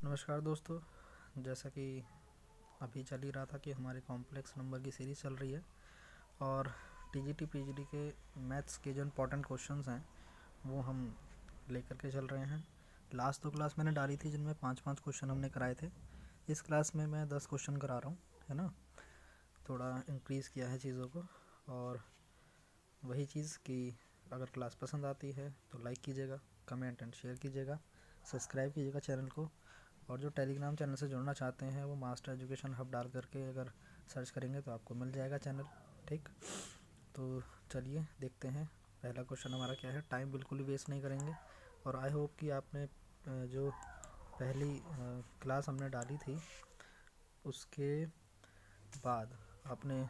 नमस्कार दोस्तों। जैसा कि अभी चल ही रहा था कि हमारे कॉम्प्लेक्स नंबर की सीरीज़ चल रही है और टीजीटी पीजीटी के मैथ्स के जो इम्पोर्टेंट क्वेश्चंस हैं वो हम लेकर के चल रहे हैं। लास्ट 2 क्लास मैंने डाली थी जिनमें 5-5 क्वेश्चन हमने कराए थे। इस क्लास में मैं 10 क्वेश्चन करा रहा हूँ, है ना। थोड़ा इंक्रीज़ किया है चीज़ों को। और वही चीज़ कि अगर क्लास पसंद आती है तो लाइक कीजिएगा, कमेंट एंड शेयर कीजिएगा, सब्सक्राइब कीजिएगा चैनल को। और जो टेलीग्राम चैनल से जुड़ना चाहते हैं वो मास्टर एजुकेशन हब डाल करके अगर सर्च करेंगे तो आपको मिल जाएगा चैनल। ठीक, तो चलिए देखते हैं पहला क्वेश्चन हमारा क्या है। टाइम बिल्कुल भी वेस्ट नहीं करेंगे। और आई होप कि आपने जो पहली क्लास हमने डाली थी उसके बाद आपने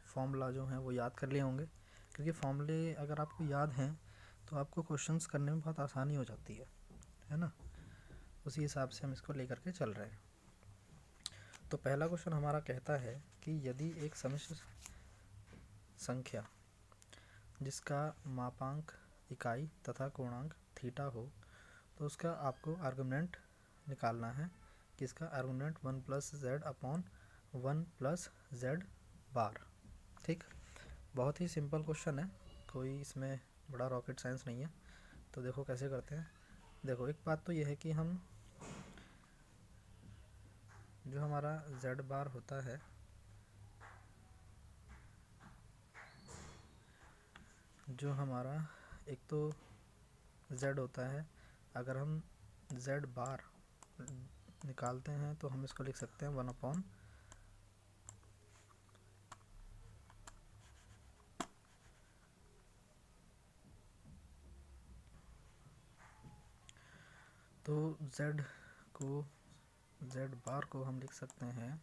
फॉर्मूला जो है वो याद कर लिए होंगे, क्योंकि फॉर्मूले अगर आपको याद हैं तो आपको क्वेश्चंस करने में बहुत आसानी हो जाती है ना। उसी हिसाब से हम इसको लेकर के चल रहे हैं। तो पहला क्वेश्चन हमारा कहता है कि यदि एक समिश्र संख्या जिसका मापांक इकाई तथा कोणांक थीटा हो तो उसका आपको आर्गुमेंट निकालना है कि इसका आर्गुमेंट 1+z अपॉन 1+z बार। ठीक, बहुत ही सिंपल क्वेश्चन है, कोई इसमें बड़ा रॉकेट साइंस नहीं है। तो देखो कैसे करते हैं। देखो, एक बात तो यह है कि हम जो हमारा z बार होता है, जो हमारा एक तो z होता है, अगर हम z बार निकालते हैं तो हम इसको लिख सकते हैं 1 अपॉन तो z बार को हम लिख सकते हैं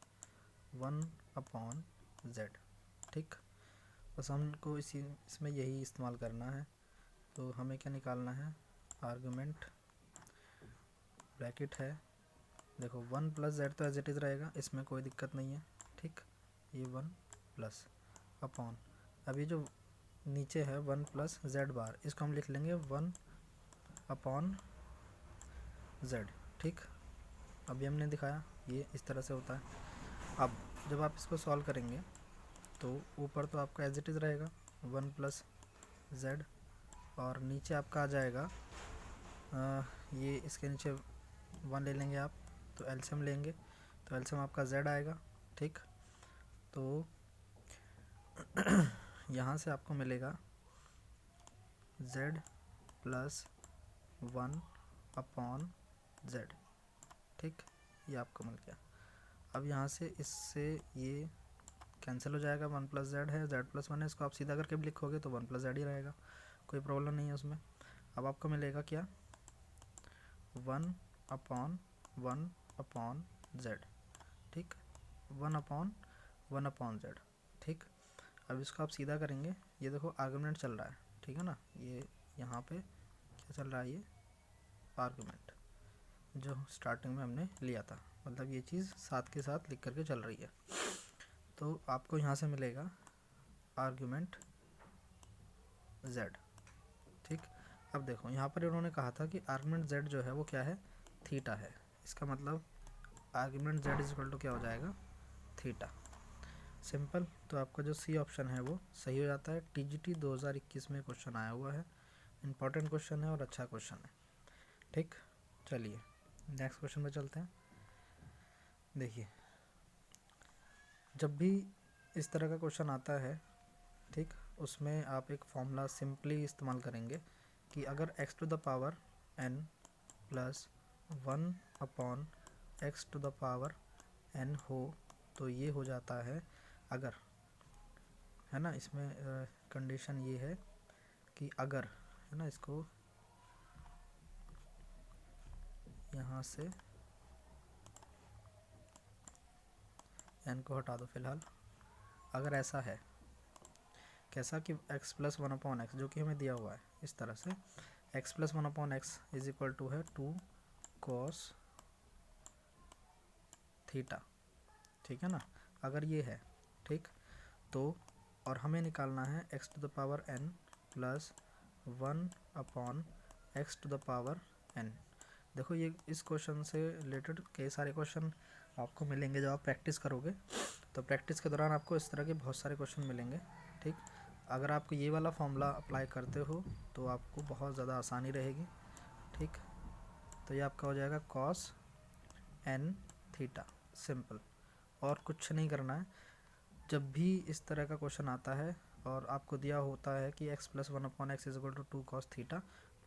1 अपॉन z। ठीक, बस हमको इसमें यही इस्तेमाल करना है। तो हमें क्या निकालना है, आर्गुमेंट ब्रैकेट है। देखो 1+z तो एज इट इज़ रहेगा, इसमें कोई दिक्कत नहीं है। ठीक, ये 1 प्लस अपॉन, अभी जो नीचे है 1+z बार, इसको हम लिख लेंगे 1 अपॉन z। ठीक, अभी हमने दिखाया ये इस तरह से होता है। अब जब आप इसको सॉल्व करेंगे तो ऊपर तो आपका एज इट इज़ रहेगा 1+z और नीचे आपका आ जाएगा ये इसके नीचे 1 ले लेंगे आप, तो एलसीएम लेंगे तो एलसीएम आपका z आएगा। ठीक, तो यहाँ से आपको मिलेगा z प्लस 1 अपॉन z। ठीक, ये आपको मिल गया। अब यहाँ से इससे ये कैंसिल हो जाएगा, 1+z है, z+1 है, इसको आप सीधा करके भी लिखोगे तो 1+z ही रहेगा, कोई प्रॉब्लम नहीं है उसमें। अब आपको मिलेगा क्या, 1 अपॉन z। ठीक, 1/1/z। ठीक, अब इसको आप सीधा करेंगे, ये देखो आर्गुमेंट चल रहा है, ठीक है ना। ये यहाँ पे क्या चल रहा है, ये आर्गुमेंट जो स्टार्टिंग में हमने लिया था, मतलब ये चीज़ साथ के साथ लिख करके चल रही है। तो आपको यहाँ से मिलेगा आर्गुमेंट z। ठीक, अब देखो यहाँ पर इन्होंने कहा था कि आर्गुमेंट z जो है वो क्या है, थीटा है। इसका मतलब argument z is equal to क्या हो जाएगा, थीटा। सिंपल, तो आपका जो सी ऑप्शन है वो सही हो जाता है। टीजीटी 2021 में क्वेश्चन आया हुआ है, इम्पॉर्टेंट क्वेश्चन है और अच्छा क्वेश्चन है। ठीक, चलिए नेक्स्ट क्वेश्चन पे चलते हैं। देखिए, जब भी इस तरह का क्वेश्चन आता है, ठीक, उसमें आप एक फॉर्मूला सिंपली इस्तेमाल करेंगे कि अगर x to the power n plus 1 upon x to the power n हो तो ये हो जाता है, अगर, है ना। इसमें कंडीशन ये है कि अगर, है ना, इसको यहाँ से n को हटा दो फिलहाल। अगर ऐसा है, कैसा कि x प्लस 1 अपॉन एक्स जो कि हमें दिया हुआ है इस तरह से, x plus 1 upon X is equal to है 2 cos थीटा। ठीक है ना, अगर ये है, ठीक, तो और हमें निकालना है x to the power n plus 1 upon X to the power n। देखो ये इस क्वेश्चन से रिलेटेड कई सारे क्वेश्चन आपको मिलेंगे जब आप प्रैक्टिस करोगे। तो प्रैक्टिस के दौरान आपको इस तरह के बहुत सारे क्वेश्चन मिलेंगे। ठीक, अगर आपको ये वाला फॉर्मूला अप्लाई करते हो तो आपको बहुत ज़्यादा आसानी रहेगी। ठीक, तो ये आपका हो जाएगा कॉस एन थीटा, सिंपल, और कुछ नहीं करना है। जब भी इस तरह का क्वेश्चन आता है और आपको दिया होता है कि x plus 1/x is equal to 2 cos theta,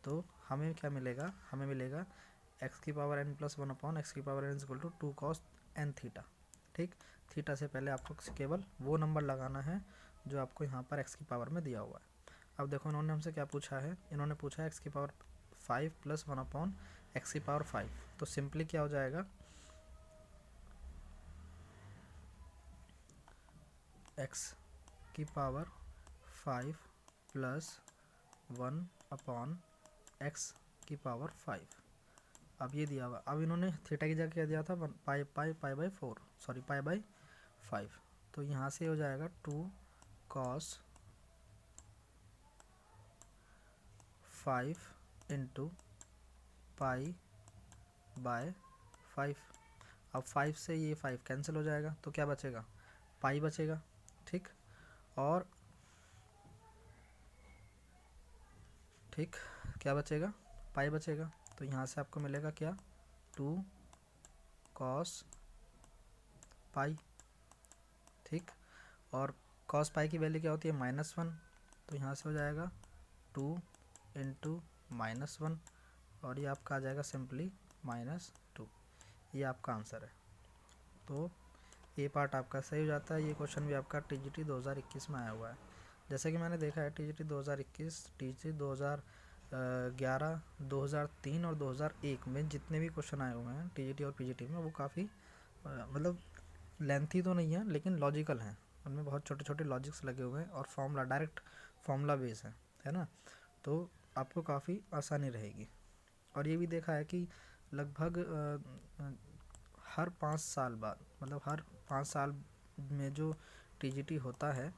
तो हमें क्या मिलेगा, हमें मिलेगा x की पावर n प्लस 1/x की power n is equal to 2 cos n theta. ठीक, थीटा से पहले आपको केवल वो नंबर लगाना है जो आपको यहाँ पर x की पावर में दिया हुआ है। अब देखो इन्होंने हमसे क्या पूछा है, इन्होंने पूछा है x की पावर 5 प्लस 1/x की पावर 5। तो सिंपली क्या हो जाएगा, x की पावर 5 प्लस 1/x की पावर 5। अब ये दिया हुआ, अब इन्होंने थीटा की जगह क्या दिया था, pi by 4, sorry pi by 5। तो यहाँ से हो जाएगा 2 cos 5 इंटू पाई बाय 5। अब 5 से ये 5 कैंसिल हो जाएगा तो क्या बचेगा, पाई बचेगा। ठीक, और ठीक क्या बचेगा, पाई बचेगा। तो यहाँ से आपको मिलेगा क्या, 2 cos पाई। ठीक, और cos पाई की वैल्यू क्या होती है, -1। तो यहाँ से हो जाएगा 2 इंटू -1, और ये आपका आ जाएगा सिंपली -2। ये आपका आंसर है। तो ये पार्ट आपका सही हो जाता है। ये क्वेश्चन भी आपका टीजीटी 2021 में आया हुआ है। जैसे कि मैंने देखा है टीजीटी 2021, टीजीटी 2011, 2003 और 2001 में जितने भी क्वेश्चन आए हुए हैं टीजीटी और पीजीटी में, वो काफ़ी मतलब लेंथी तो नहीं है लेकिन लॉजिकल हैं। उनमें बहुत छोटे छोटे लॉजिक्स लगे हुए हैं और फॉर्मूला, डायरेक्ट फॉर्मूला बेस है ना। तो आपको काफ़ी आसानी रहेगी। और ये भी देखा है कि लगभग हर 5 साल बाद, मतलब हर 5 साल में जो टीजीटी होता है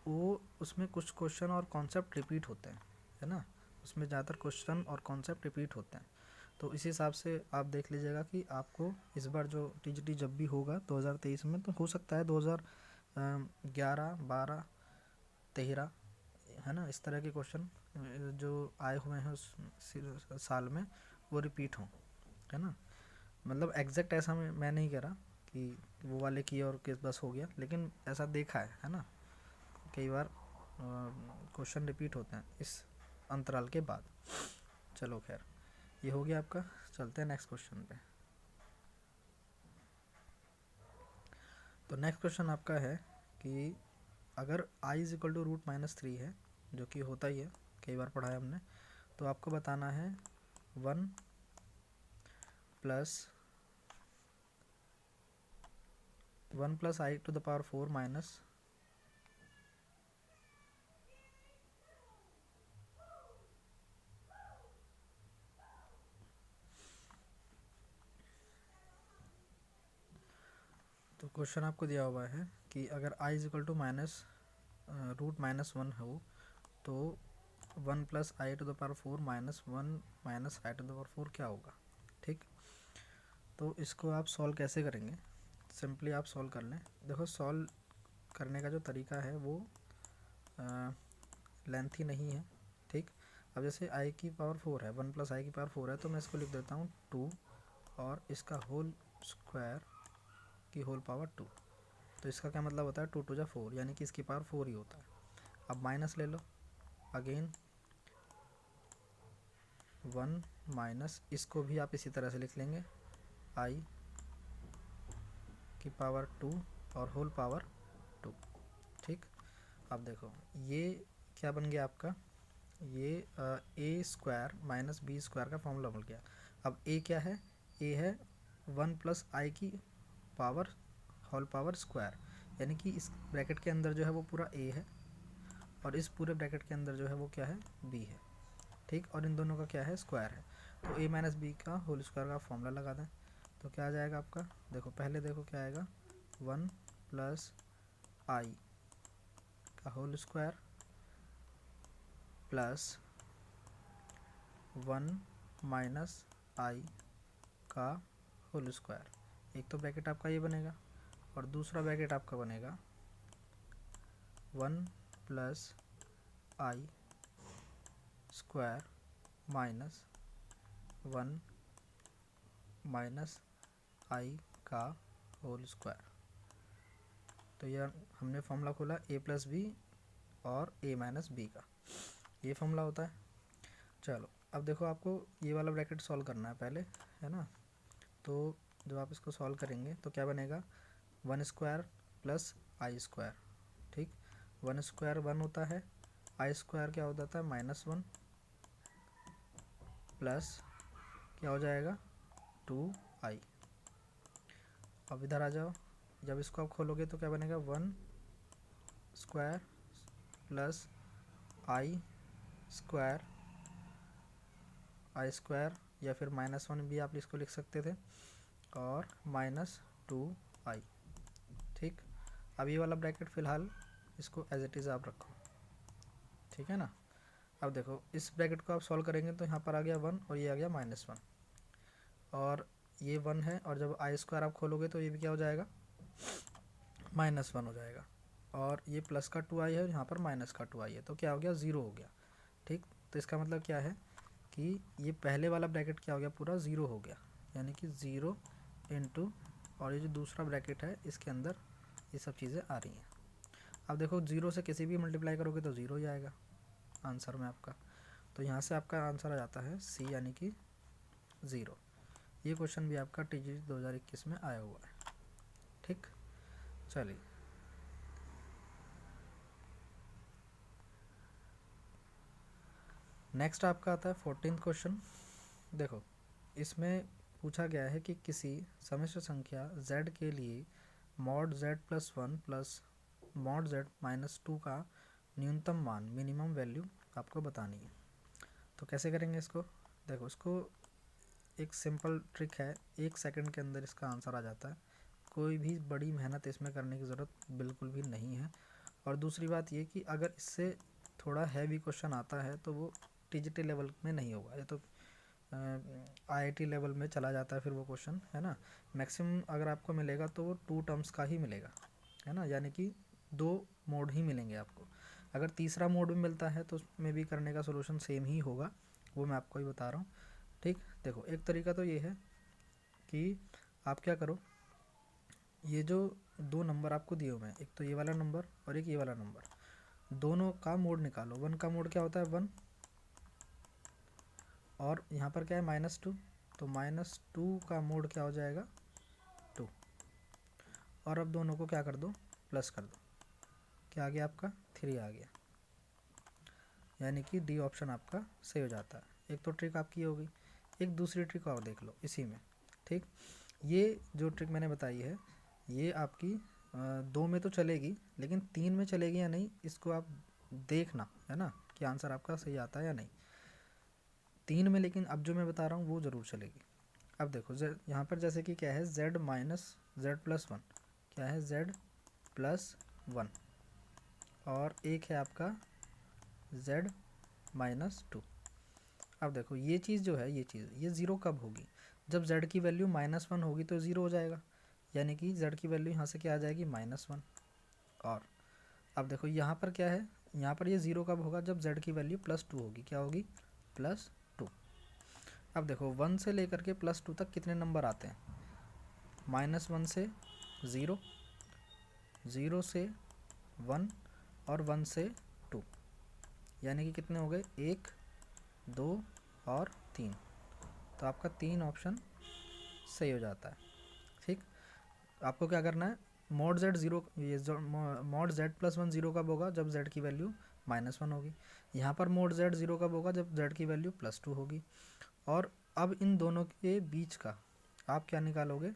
वो उसमें कुछ क्वेश्चन और कॉन्सेप्ट रिपीट होते हैं, है ना। उसमें ज़्यादातर क्वेश्चन और कॉन्सेप्ट रिपीट होते हैं। तो इस हिसाब से आप देख लीजिएगा कि आपको इस बार जो टीजीटी जब भी होगा 2023 में, तो हो सकता है 2011, 12, 13, है ना, इस तरह के क्वेश्चन जो आए हुए हैं उस साल में वो रिपीट हों, है ना। मतलब एग्जैक्ट ऐसा मैं नहीं कह रहा कि वो वाले किए और किस बस हो गया, लेकिन ऐसा देखा है ना, कई बार क्वेश्चन रिपीट होते हैं इस अंतराल के बाद। चलो खैर, ये हो गया आपका। चलते हैं नेक्स्ट क्वेश्चन पे। तो नेक्स्ट क्वेश्चन आपका है कि अगर i इज इक्वल टू √-3 है, जो कि होता ही है, कई बार पढ़ा है हमने, तो आपको बताना है 1 प्लस i⁴ माइनस तो क्वेश्चन आपको दिया हुआ है कि अगर i इज इक्वल टू √-1 हो तो 1 plus i⁴ minus 1 minus i⁴ क्या होगा। ठीक, तो इसको आप सॉल्व कैसे करेंगे, सिंपली आप सॉल्व कर लें। देखो सॉल्व करने का जो तरीका है वो लेंथी नहीं है। ठीक, अब जैसे i की पावर 4 है, 1 प्लस i की पावर 4 है, तो मैं इसको लिख देता हूँ 2 और इसका होल स्क्वायर की होल पावर 2। तो इसका क्या मतलब होता है, 2 2 जा 4, यानी कि इसकी पावर 4 ही होता है। अब माइनस ले लो, अगेन 1 माइनस, इसको भी आप इसी तरह से लिख लेंगे, i की पावर 2 और होल पावर 2। ठीक, अब देखो ये क्या बन गया आपका, ये a square minus B square का फॉर्मूला बन गया। अब a क्या है, a है 1 प्लस i की पावर होल पावर स्क्वायर, यानी कि इस ब्रैकेट के अंदर जो है वो पूरा a है और इस पूरे ब्रैकेट के अंदर जो है वो क्या है, b है। ठीक, और इन दोनों का क्या है, स्क्वायर है। तो a माइनस बी का होल स्क्वायर का फॉर्मूला लगा दें तो क्या आ जाएगा आपका, देखो पहले देखो क्या आएगा, 1 प्लस i का whole square plus 1 minus i का होल स्क्वायर। एक तो ब्रैकेट आपका ये बनेगा और दूसरा ब्रैकेट आपका बनेगा 1 प्लस आई स्क्वायर माइनस 1 माइनस आई का होल स्क्वायर। तो यह हमने फॉर्मूला खोला a प्लस बी और a माइनस बी का, ये फॉर्मूला होता है। चलो अब देखो, आपको ये वाला ब्रैकेट सॉल्व करना है पहले, है ना। तो जब आप इसको सॉल्व करेंगे तो क्या बनेगा, 1 स्क्वायर प्लस आई स्क्वायर। ठीक, 1 स्क्वायर 1 होता है, आई स्क्वायर क्या हो जाता है -1 प्लस क्या हो जाएगा 2i। अब इधर आ जाओ, जब इसको आप खोलोगे तो क्या बनेगा 1 स्क्वायर प्लस आई स्क्वायर या फिर -1 भी आप इसको लिख सकते थे और -2i। ठीक, अब ये वाला ब्रैकेट फ़िलहाल इसको एज इट इज़ आप रखो, ठीक है ना। अब देखो, इस ब्रैकेट को आप सॉल्व करेंगे तो यहाँ पर आ गया 1 और ये आ गया -1 और ये 1 है, और जब आई स्क्वायर आप खोलोगे तो ये भी क्या हो जाएगा -1 हो जाएगा, और ये प्लस का 2i है और यहाँ पर माइनस का 2i है, तो क्या हो गया 0 हो गया। ठीक, तो इसका मतलब क्या है कि ये पहले वाला ब्रैकेट क्या हो गया, पूरा 0 हो गया, यानी कि 0 इंटू, और ये जो दूसरा ब्रैकेट है इसके अंदर ये सब चीज़ें आ रही हैं। अब देखो, 0 से किसी भी मल्टीप्लाई करोगे तो 0 ही आएगा आंसर में आपका, तो यहाँ से आपका आंसर आ जाता है सी, यानी कि 0। ये क्वेश्चन भी आपका TGT 2021 में आया हुआ है। ठीक, चलिए नेक्स्ट आपका आता है 14th क्वेश्चन। देखो, इसमें पूछा गया है कि किसी समिश्र संख्या z के लिए mod z+1 plus mod z-2 का न्यूनतम मान मिनिमम वैल्यू आपको बतानी है। तो कैसे करेंगे इसको, देखो इसको एक सिंपल ट्रिक है, 1 सेकंड के अंदर इसका आंसर आ जाता है, कोई भी बड़ी मेहनत इसमें करने की ज़रूरत बिल्कुल भी नहीं है। और दूसरी बात ये कि अगर इससे थोड़ा हैवी क्वेश्चन आता है तो वो TGT लेवल में नहीं होगा, ये तो IIT लेवल में चला जाता है फिर वो क्वेश्चन, है ना। मैक्सिमम अगर आपको मिलेगा तो वो 2 टर्म्स का ही मिलेगा, है ना, यानी कि 2 मोड ही मिलेंगे आपको। अगर तीसरा मोड भी मिलता है तो उसमें भी करने का सोल्यूशन सेम ही होगा, वो मैं आपको ही बता रहा हूँ। ठीक, देखो एक तरीका तो ये है कि आप क्या करो, ये जो 2 नंबर आपको दिए हुए हैं, एक तो ये वाला नंबर और एक ये वाला नंबर, दोनों का मोड निकालो। 1 का मोड क्या होता है 1, और यहाँ पर क्या है -2, तो -2 का मोड क्या हो जाएगा 2, और अब दोनों को क्या कर दो, प्लस कर दो, क्या आ गया आपका 3 आ गया, यानी कि डी ऑप्शन आपका सही हो जाता है। एक तो ट्रिक आपकी हो गई, एक दूसरी ट्रिक और देख लो इसी में। ठीक, ये जो ट्रिक मैंने बताई है ये आपकी 2 में तो चलेगी, लेकिन 3 में चलेगी या नहीं इसको आप देखना, है ना, कि आंसर आपका सही आता है या नहीं। 3 में लेकिन अब जो मैं बता रहा हूँ वो ज़रूर चलेगी। अब देखो यहाँ पर जैसे कि क्या है z-z+1, क्या है z+1, और एक है आपका z-2। अब देखो ये चीज़ जो है, ये 0 कब होगी, जब z की वैल्यू -1 होगी तो 0 हो जाएगा, यानी कि z की वैल्यू यहाँ से क्या आ जाएगी -1। और अब देखो यहाँ पर क्या है, यहाँ पर ये 0 कब होगा, जब z की वैल्यू +2 होगी, क्या होगी +2। अब देखो 1 से लेकर के +2 तक कितने नंबर आते हैं, -1 से 0, 0 से 1 और 1 से 2, यानी कि कितने हो गए 1, 2 और 3। तो आपका 3 ऑप्शन सही हो जाता है। ठीक, आपको क्या करना है, मॉड z 0, ये मॉड z+1 0 कब होगा, जब z की वैल्यू -1 होगी। यहाँ पर मोड z 0 कब होगा, जब z की वैल्यू +2 होगी। और अब इन दोनों के बीच का आप क्या निकालोगे,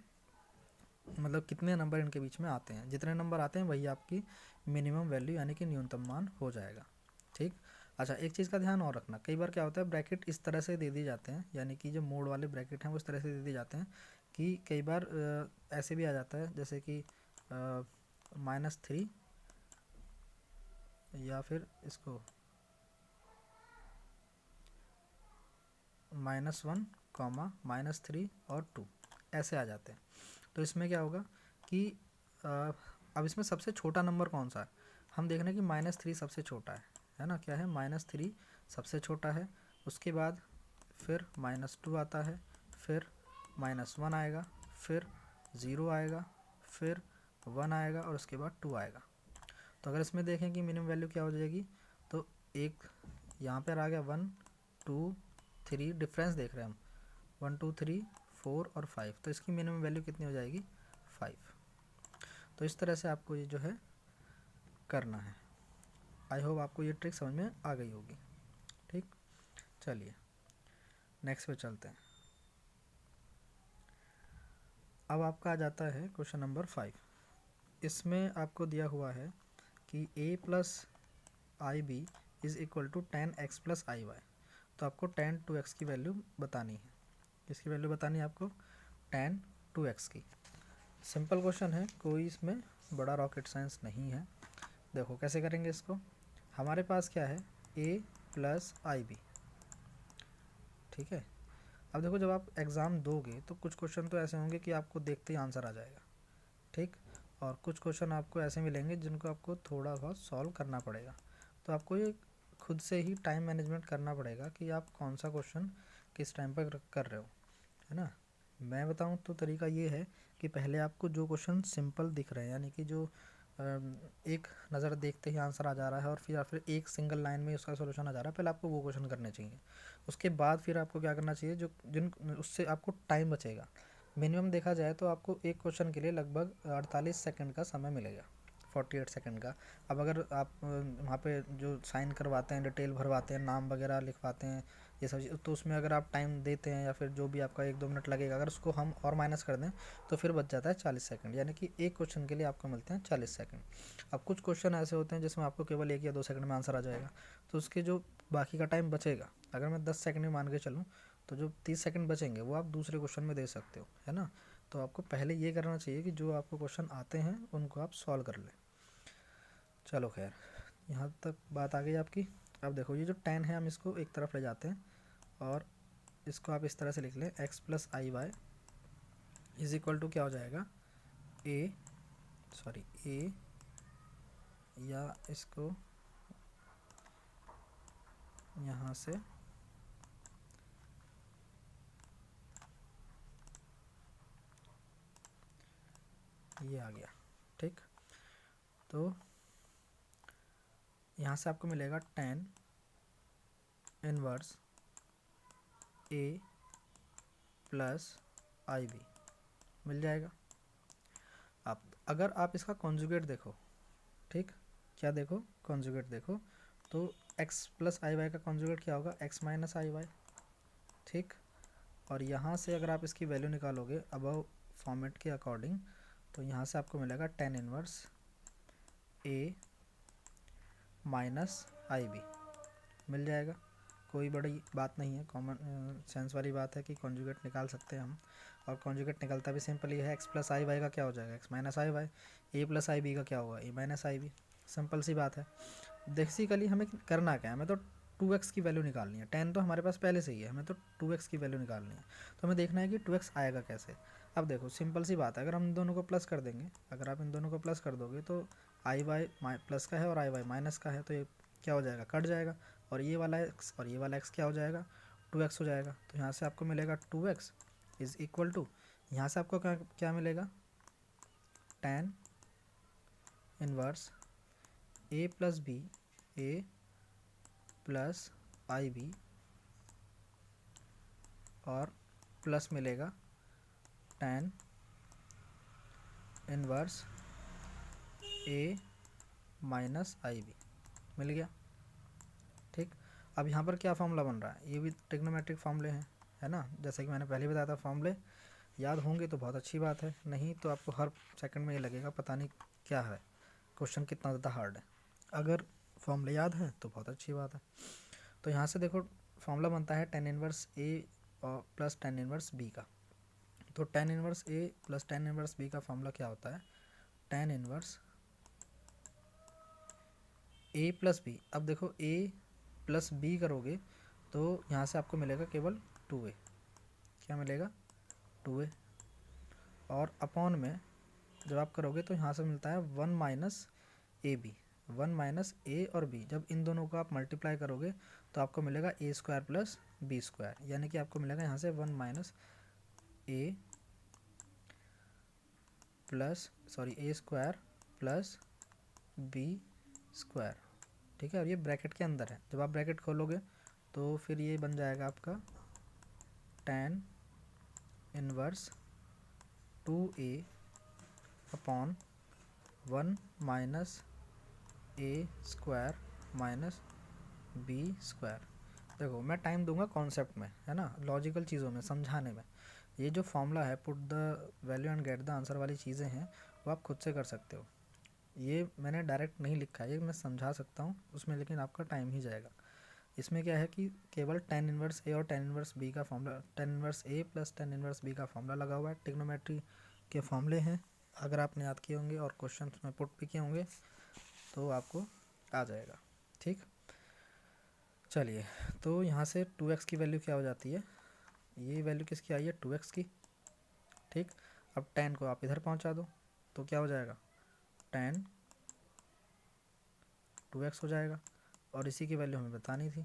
मतलब कितने नंबर इनके बीच में आते हैं, जितने नंबर आते हैं वही आपकी मिनिमम वैल्यू यानी कि न्यूनतम मान हो जाएगा। ठीक, अच्छा एक चीज़ का ध्यान और रखना, कई बार क्या होता है ब्रैकेट इस तरह से दे दिए जाते हैं, यानी कि जो मोड वाले ब्रैकेट हैं वो इस तरह से दे दिए जाते हैं कि कई बार ऐसे भी आ जाता है, जैसे कि -3 या फिर इसको -1 कॉमा -3 और 2 ऐसे आ जाते हैं। तो इसमें क्या होगा कि अब इसमें सबसे छोटा नंबर कौन सा है, हम देख रहे हैं कि -3 सबसे छोटा है ना, क्या है, -3 सबसे छोटा है। उसके बाद फिर -2 आता है, फिर -1 आएगा, फिर 0 आएगा, फिर 1 आएगा और उसके बाद 2 आएगा। तो अगर इसमें देखें कि मिनिमम वैल्यू क्या हो जाएगी, तो एक यहाँ पर आ गया 1 2 3, डिफरेंस देख रहे हैं हम 1 2 3 4 और 5, तो इसकी मिनिमम वैल्यू कितनी हो जाएगी 5। तो इस तरह से आपको ये जो है करना है। आई होप आपको ये ट्रिक समझ में आ गई होगी। ठीक, चलिए नेक्स्ट पे चलते हैं। अब आपका आ जाता है क्वेश्चन नंबर 5। इसमें आपको दिया हुआ है कि a plus I B is equal to 10x plus I Y. तो आपको tan 2x की वैल्यू बतानी है। इसकी वैल्यू बतानी है आपको tan 2x की। सिंपल क्वेश्चन है, कोई इसमें बड़ा रॉकेट साइंस नहीं है। देखो कैसे करेंगे इसको। हमारे पास क्या है, a प्लस आई बी, ठीक है। अब देखो जब आप एग्ज़ाम दोगे तो कुछ क्वेश्चन तो ऐसे होंगे कि आपको देखते ही आंसर आ जाएगा, ठीक, और कुछ क्वेश्चन आपको ऐसे मिलेंगे जिनको आपको थोड़ा बहुत सॉल्व करना पड़ेगा। तो आपको ये खुद से ही टाइम मैनेजमेंट करना पड़ेगा कि आप कौन सा क्वेश्चन किस टाइम पर कर रहे हो, है ना। मैं बताऊं तो तरीका ये है कि पहले आपको जो क्वेश्चन सिंपल दिख रहे हैं, यानी कि जो एक नज़र देखते ही आंसर आ जा रहा है और फिर एक सिंगल लाइन में उसका सॉल्यूशन आ जा रहा है, पहले आपको वो क्वेश्चन करने चाहिए। उसके बाद फिर आपको क्या करना चाहिए, जो जिन उससे आपको टाइम बचेगा। मिनिमम देखा जाए तो आपको एक क्वेश्चन के लिए लगभग 48 सेकंड का समय मिलेगा, 48 सेकंड का। अब अगर आप वहाँ पे जो साइन करवाते हैं, डिटेल भरवाते हैं, नाम वगैरह लिखवाते हैं, ये सब तो उसमें अगर आप टाइम देते हैं या फिर जो भी आपका 1-2 मिनट लगेगा, अगर उसको हम और माइनस कर दें तो फिर बच जाता है 40 सेकंड, यानी कि एक क्वेश्चन के लिए आपको मिलते हैं 40 सेकंड। अब कुछ क्वेश्चन ऐसे होते हैं जिसमें आपको केवल 1 या 2 सेकंड में आंसर आ जाएगा, तो उसके जो बाकी का टाइम बचेगा, अगर मैं 10 सेकंड में मान के चलूँ तो जो 30 सेकंड बचेंगे वो आप दूसरे क्वेश्चन में दे सकते हो, है ना। तो आपको पहले ये करना चाहिए कि जो आपको क्वेश्चन आते हैं उनको आप सॉल्व कर लें। चलो खैर, यहाँ तक बात आ गई आपकी। अब देखो ये जो 10 है हम इसको एक तरफ ले जाते हैं और इसको आप इस तरह से लिख लें, x plus I Y is equal to क्या हो जाएगा, ए या इसको यहाँ से ये आ गया, ठीक। तो यहाँ से आपको मिलेगा tan inverse a plus I B मिल जाएगा। आप अगर आप इसका कॉन्जुगेट देखो, ठीक, क्या देखो, कॉन्जुगेट देखो, तो x प्लस आई वाई का कॉन्जुगेट क्या होगा, x माइनस आई वाई, ठीक। और यहाँ से अगर आप इसकी वैल्यू निकालोगे अबव फॉर्मेट के अकॉर्डिंग, तो यहाँ से आपको मिलेगा tan inverse a minus I B मिल जाएगा। कोई बड़ी बात नहीं है, कॉमन सेंस वाली बात है कि कॉन्जुगेट निकाल सकते हैं हम, और कॉन्जुगेट निकलता भी सिंपल ही है। x प्लस आई वाई का क्या हो जाएगा, x minus I Y, a plus I B का क्या होगा, a minus I B, simple सी बात है। बेसिकली हमें करना क्या है, हमें तो 2x की वैल्यू निकालनी है। 10 तो हमारे पास पहले से ही है, हमें तो 2x की वैल्यू निकालनी है। तो हमें देखना है कि 2x आएगा कैसे। अब देखो सिंपल सी बात है, अगर हम इन दोनों को प्लस कर देंगे, अगर आप इन दोनों को प्लस कर दोगे तो आई वाई प्लस का है और आई वाई माइनस का है, तो ये क्या हो जाएगा, कट जाएगा, और ये वाला x और ये वाला x क्या हो जाएगा, 2x हो जाएगा। तो यहाँ से आपको मिलेगा 2x इज़ इक्वल टू, यहाँ से आपको क्या क्या मिलेगा, tan inverse a plus b, a plus I b, और प्लस मिलेगा tan inverse a minus I B, मिल गया, ठीक। अब यहाँ पर क्या फार्मूला बन रहा है, ये भी ट्रिग्नोमेट्रिक फार्मूले हैं, है ना। जैसे कि मैंने पहले बताया था, फार्मूले याद होंगे तो बहुत अच्छी बात है, नहीं तो आपको हर सेकंड में ये लगेगा पता नहीं क्या है, क्वेश्चन कितना ज़्यादा हार्ड है। अगर फॉर्मूले याद हैं तो बहुत अच्छी बात है। तो यहाँ से देखो फॉर्मूला बनता है tan इनवर्स a और प्लस tan इनवर्स b का। तो tan inverse a plus tan inverse b का फॉर्मूला क्या होता है, tan inverse a plus B. अब देखो a प्लस बी करोगे तो यहाँ से आपको मिलेगा केवल 2a, क्या मिलेगा 2a, और अपॉन में जब आप करोगे तो यहाँ से मिलता है 1 माइनस ए बी, 1 माइनस ए और बी, जब इन दोनों को आप मल्टीप्लाई करोगे तो आपको मिलेगा ए स्क्वायर प्लस बी स्क्वायर, यानी कि आपको मिलेगा यहाँ से 1 minus a square plus B square. ठीक है, और ये ब्रैकेट के अंदर है। जब आप ब्रैकेट खोलोगे तो फिर ये बन जाएगा आपका tan inverse 2a upon 1 minus a square minus B square. देखो मैं टाइम दूंगा कॉन्सेप्ट में, है ना, लॉजिकल चीज़ों में समझाने में। ये जो फॉर्मूला है put the value and get the answer वाली चीज़ें हैं वो आप खुद से कर सकते हो। ये मैंने डायरेक्ट नहीं लिखा है, ये मैं समझा सकता हूँ उसमें, लेकिन आपका टाइम ही जाएगा। इसमें क्या है कि केवल tan इनवर्स ए और tan इनवर्स बी का फॉर्मूला, tan इनवर्स ए प्लस tan इनवर्स बी का फॉर्मूला लगा हुआ है। ट्रिग्नोमेट्री के फॉर्मूले हैं, अगर आपने याद किए होंगे और क्वेश्चन में पुट भी किए होंगे तो आपको आ जाएगा। ठीक, चलिए, तो यहाँ से 2x की वैल्यू क्या हो जाती है, ये वैल्यू किसकी आई है 2x की। ठीक, अब tan को आप इधर पहुँचा दो तो क्या हो जाएगा tan 2x हो जाएगा, और इसी की वैल्यू हमें बतानी थी,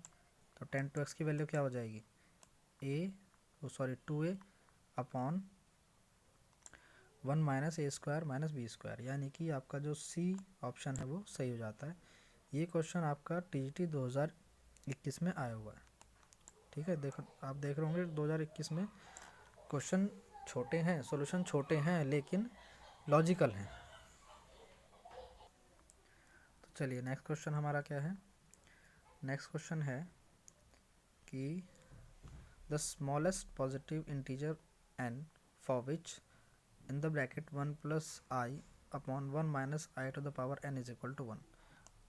तो tan 2x की वैल्यू क्या हो जाएगी 2a upon 1 minus a square minus B square, यानी कि आपका जो सी ऑप्शन है वो सही हो जाता है। ये क्वेश्चन आपका TGT 2021 में आया हुआ है। ठीक है, देखो आप देख रहे होंगे 2021 में क्वेश्चन छोटे हैं, सॉल्यूशन छोटे हैं, लेकिन लॉजिकल हैं। तो चलिए नेक्स्ट क्वेश्चन हमारा क्या है। नेक्स्ट क्वेश्चन है कि the smallest positive integer n for which in the bracket 1 plus I upon 1 minus I to the power n is equal to 1।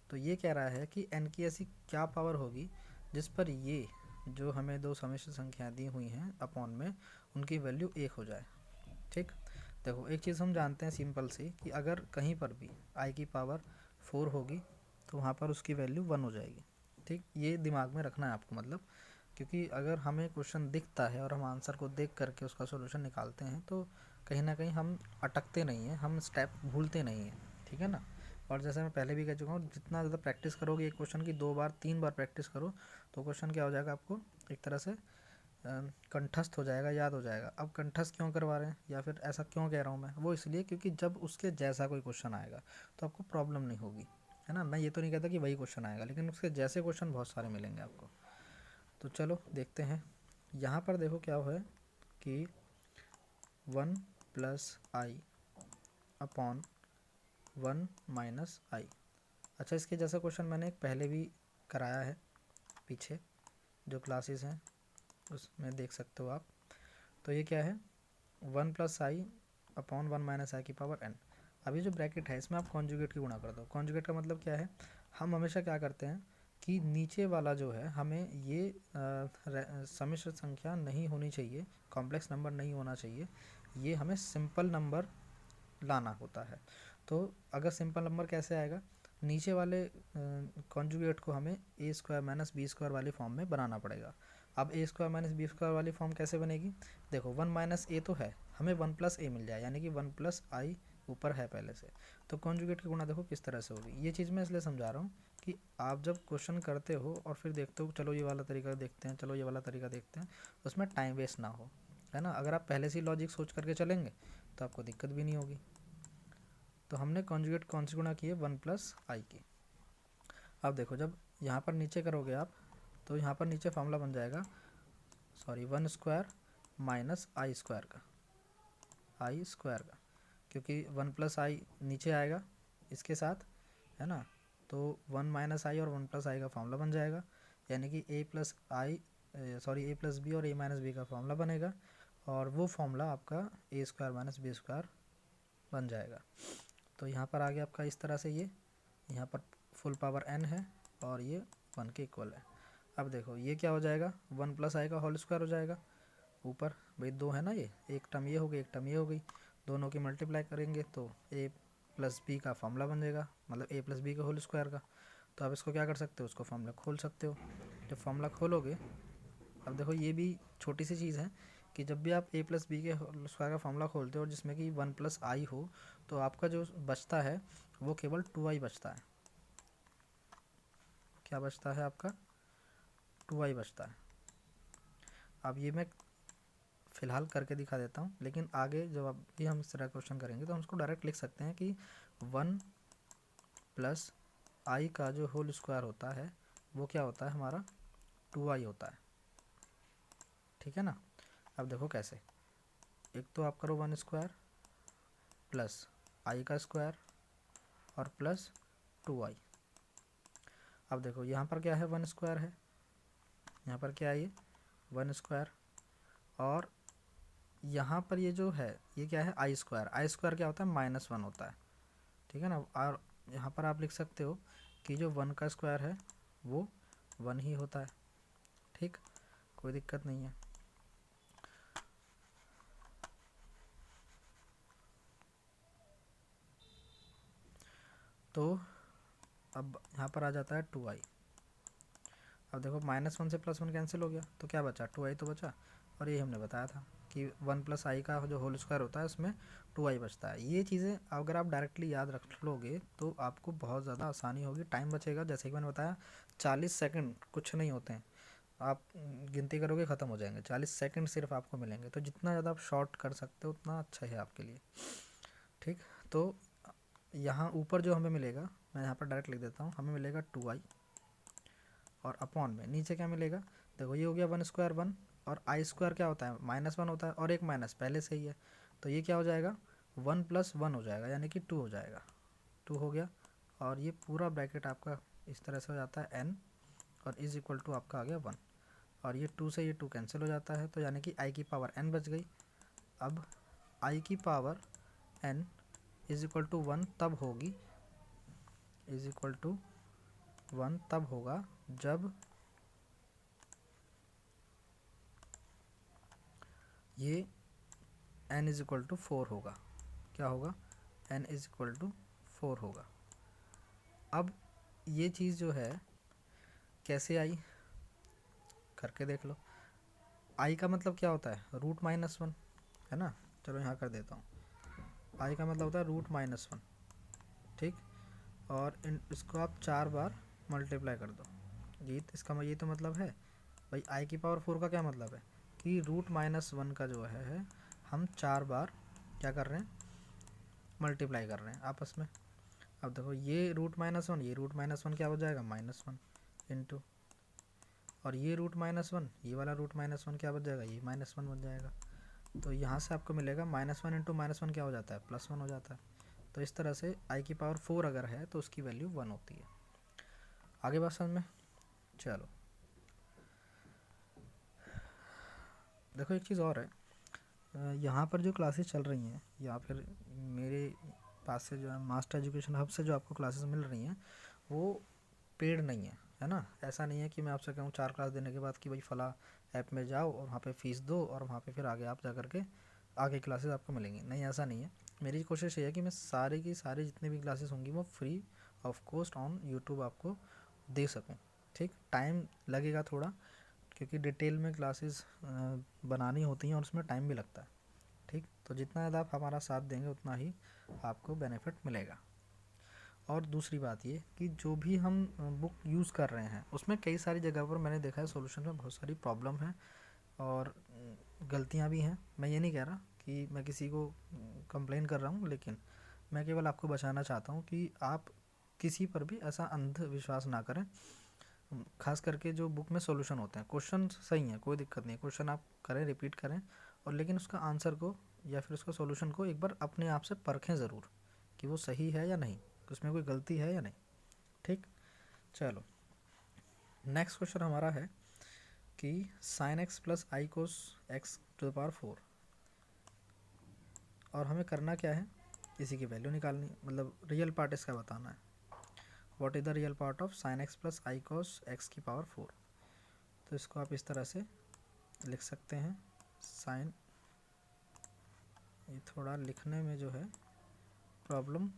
तो ये कह रहा है कि n की ऐसी क्या पावर होगी जिस पर ये जो हमें दो समिश्र संख्याएं दी हुई हैं अपॉन में उनकी वैल्यू 1 हो जाए। ठीक, देखो एक चीज़ हम जानते हैं सिंपल सी कि अगर कहीं पर भी i की पावर 4 होगी तो वहाँ पर उसकी वैल्यू 1 हो जाएगी। ठीक, ये दिमाग में रखना है आपको, मतलब क्योंकि अगर हमें क्वेश्चन दिखता है और हम आंसर को देख करके उसका सॉल्यूशन निकालते हैं तो कहीं ना कहीं हम अटकते नहीं हैं, हम स्टेप भूलते नहीं हैं। ठीक है ना, और जैसे मैं पहले भी कह चुका हूँ, जितना ज़्यादा प्रैक्टिस करोगे एक क्वेश्चन की 2 बार 3 बार प्रैक्टिस करो तो क्वेश्चन क्या हो जाएगा आपको एक तरह से कंठस्थ हो जाएगा, याद हो जाएगा। अब कंठस्थ क्यों करवा रहे हैं या फिर ऐसा क्यों कह रहा हूँ मैं, वो इसलिए क्योंकि जब उसके जैसा कोई क्वेश्चन आएगा तो आपको प्रॉब्लम नहीं होगी, है ना। मैं ये तो नहीं कहता कि वही क्वेश्चन आएगा, लेकिन उसके जैसे क्वेश्चन बहुत सारे मिलेंगे आपको। तो चलो देखते हैं, यहाँ पर देखो क्या हुआ है कि 1 प्लस आई अपॉन 1 माइनस आई। अच्छा, इसके जैसा क्वेश्चन मैंने एक पहले भी कराया है, पीछे जो क्लासेस हैं उसमें देख सकते हो आप। तो ये क्या है 1 प्लस आई अपॉन 1 माइनस आई की पावर n। अभी जो ब्रैकेट है इसमें आप कॉन्जुगेट की गुणा कर दो। कॉन्जुगेट का मतलब क्या है, हम हमेशा क्या करते हैं कि नीचे वाला जो है हमें ये समिश्र संख्या नहीं होनी चाहिए, कॉम्प्लेक्स नंबर नहीं होना चाहिए, ये हमें सिंपल नंबर लाना होता है। तो अगर सिंपल नंबर कैसे आएगा, नीचे वाले कॉन्जुगेट को हमें ए स्क्वायर माइनस बी स्क्वायर वाली फॉर्म में बनाना पड़ेगा। अब ए स्क्वायर माइनस बी स्क्वायर वाली फॉर्म कैसे बनेगी, देखो 1 माइनस ए तो है, हमें 1 प्लस ए मिल जाए, यानी कि 1 प्लस आई ऊपर है पहले से। तो कॉन्जुगेट की गुणा देखो किस तरह से होगी। ये चीज़ मैं इसलिए समझा रहा हूँ कि आप जब क्वेश्चन करते हो और फिर देखते हो चलो ये वाला तरीका देखते हैं, चलो ये वाला तरीका देखते हैं, उसमें टाइम वेस्ट ना हो, है ना। अगर आप पहले से ही लॉजिक सोच करके चलेंगे तो आपको दिक्कत भी नहीं होगी। तो हमने कॉन्जुगेट कौन सी गुणा की है 1 प्लस आई की। अब देखो जब यहाँ पर नीचे करोगे आप तो यहाँ पर नीचे फार्मूला बन जाएगा 1 स्क्वायर माइनस आई स्क्वायर का, क्योंकि 1 प्लस आई नीचे आएगा इसके साथ, है ना। तो 1 माइनस आई और 1 प्लस आई का फार्मूला बन जाएगा, यानी कि ए प्लस बी और ए माइनस बी का फार्मूला बनेगा, और वो फार्मूला आपका ए स्क्वायर माइनस बी स्क्वायर बन जाएगा। तो यहाँ पर आ गया आपका इस तरह से, ये यहाँ पर फुल पावर n है और ये 1 के इक्वल है। अब देखो ये क्या हो जाएगा 1 प्लस आई का होल स्क्वायर हो जाएगा, ऊपर भाई 2 है ना, ये एक टर्म ये हो गई एक टर्म ये हो गई, दोनों की मल्टीप्लाई करेंगे तो a प्लस बी का फार्मूला बन जाएगा, मतलब a प्लस बी का होल स्क्वायर का। तो आप इसको क्या कर सकते हो, उसको फार्मूला खोल सकते हो। जब फार्मूला खोलोगे, अब देखो ये भी छोटी सी चीज़ है, कि जब भी आप a प्लस बी के स्क्वायर का फॉर्मूला खोलते हो और जिसमें कि 1 प्लस आई हो, तो आपका जो बचता है वो केवल 2i बचता है। क्या बचता है आपका? 2i बचता है। अब ये मैं फ़िलहाल करके दिखा देता हूँ, लेकिन आगे जब अब भी हम इस तरह क्वेश्चन करेंगे तो हम इसको डायरेक्ट लिख सकते हैं कि 1 प्लस आई का जो होल स्क्वायर होता है वो क्या होता है हमारा? 2i होता है। ठीक है ना? अब देखो कैसे, एक तो आप करो 1 स्क्वायर प्लस आई का स्क्वायर और प्लस 2i। अब देखो यहाँ पर क्या है? 1 स्क्वायर है, यहाँ पर क्या है? ये 1 स्क्वायर, और यहाँ पर ये जो है ये क्या है? आई स्क्वायर। आई स्क्वायर क्या होता है? -1 होता है। ठीक है ना? और यहाँ पर आप लिख सकते हो कि जो 1 का स्क्वायर है वो 1 ही होता है। ठीक, कोई दिक्कत नहीं है। तो अब यहाँ पर आ जाता है 2i। अब देखो -1 से +1 कैंसिल हो गया, तो क्या बचा? 2i तो बचा। और ये हमने बताया था कि 1 प्लस आई का जो होल स्क्वायर होता है उसमें 2i बचता है। ये चीज़ें अगर आप डायरेक्टली याद रख लोगे तो आपको बहुत ज़्यादा आसानी होगी, टाइम बचेगा। जैसे कि मैंने बताया 40 सेकंड कुछ नहीं होते हैं, आप गिनती करोगे ख़त्म हो जाएंगे। 40 सेकंड सिर्फ आपको मिलेंगे, तो जितना ज़्यादा आप शॉर्ट कर सकते हो उतना अच्छा है आपके लिए। ठीक, तो यहाँ ऊपर जो हमें मिलेगा, मैं यहाँ पर डायरेक्ट लिख देता हूँ, हमें मिलेगा 2i और अपॉन में नीचे क्या मिलेगा? देखो ये हो गया 1 स्क्वायर 1, और आई स्क्वायर क्या होता है? -1 होता है, और एक माइनस पहले से ही है, तो ये क्या हो जाएगा? 1 + 1 हो जाएगा, यानी कि 2 हो जाएगा। 2 हो गया, और ये पूरा ब्रैकेट आपका इस तरह से हो जाता है n, और इज इक्वल टू आपका आ गया 1, और ये 2 से ये 2 कैंसिल हो जाता है, तो यानी कि i की पावर n बच गई। अब i की power n is equal to 1 तब होगी, इज इक्वल टू 1 तब होगा जब ये n इज इक्वल टू 4 होगा। क्या होगा? n इज इक्वल टू 4 होगा। अब ये चीज़ जो है कैसे आई करके देख लो। i का मतलब क्या होता है? √-1 है ना? चलो यहाँ कर देता हूँ। i का मतलब होता है √-1। ठीक, और इसको आप 4 बार मल्टीप्लाई कर दो। ये तो मतलब है भाई i की पावर 4 का क्या मतलब है कि √-1 का जो है हम 4 बार क्या कर रहे हैं? मल्टीप्लाई कर रहे हैं आपस में। अब देखो ये √-1, ये √-1 क्या हो जाएगा? -1 इंटू, और ये √-1, ये वाला √-1 क्या बच जाएगा? ये -1 बन जाएगा। तो यहाँ से आपको मिलेगा -1 इंटू -1 क्या हो जाता है? +1 हो जाता है। तो इस तरह से i की पावर 4 अगर है तो उसकी वैल्यू 1 होती है। आगे बात समझ में? चलो देखो एक चीज़ और है, यहाँ पर जो क्लासेस चल रही हैं या फिर मेरे पास से जो है मास्टर एजुकेशन हब से जो आपको क्लासेस मिल रही हैं वो पेड नहीं है ना? ऐसा नहीं है कि मैं आपसे कहूँ 4 क्लास देने के बाद कि भाई फ़ला ऐप में जाओ और वहाँ पे फ़ीस दो और वहाँ पे फिर आगे आप जा करके आगे क्लासेस आपको मिलेंगी। नहीं, ऐसा नहीं है। मेरी कोशिश ये है कि मैं सारे की सारी जितनी भी क्लासेस होंगी वो free of cost on YouTube आपको दे सकूँ। ठीक, टाइम लगेगा थोड़ा, क्योंकि डिटेल में क्लासेस बनानी होती हैं और उसमें टाइम भी लगता है। ठीक, तो जितना ज़्यादा आप हमारा साथ देंगे उतना ही आपको बेनिफिट मिलेगा। और दूसरी बात ये कि जो भी हम बुक यूज़ कर रहे हैं उसमें कई सारी जगह पर मैंने देखा है सॉल्यूशन में बहुत सारी प्रॉब्लम है और गलतियाँ भी हैं। मैं ये नहीं कह रहा कि मैं किसी को कंप्लेन कर रहा हूँ, लेकिन मैं केवल आपको बचाना चाहता हूँ कि आप किसी पर भी ऐसा अंधविश्वास ना करें। खास करके जो बुक में सॉल्यूशन होते हैं, क्वेश्चन सही हैं, कोई दिक्कत नहीं है, क्वेश्चन आप करें, रिपीट करें, और लेकिन उसका आंसर को या फिर उसका सॉल्यूशन को एक बार अपने आप से परखें ज़रूर कि वो सही है या नहीं, उसमें कोई गलती है या नहीं। ठीक, चलो नेक्स्ट क्वेश्चन हमारा है कि sin x plus I cos x to the power 4, और हमें करना क्या है? इसी की वैल्यू निकालनी, मतलब रियल पार्ट इसका बताना है। What is the real part of sin x plus I cos x की पावर 4? तो इसको आप इस तरह से लिख सकते हैं। साइन, ये थोड़ा लिखने में जो है प्रॉब्लम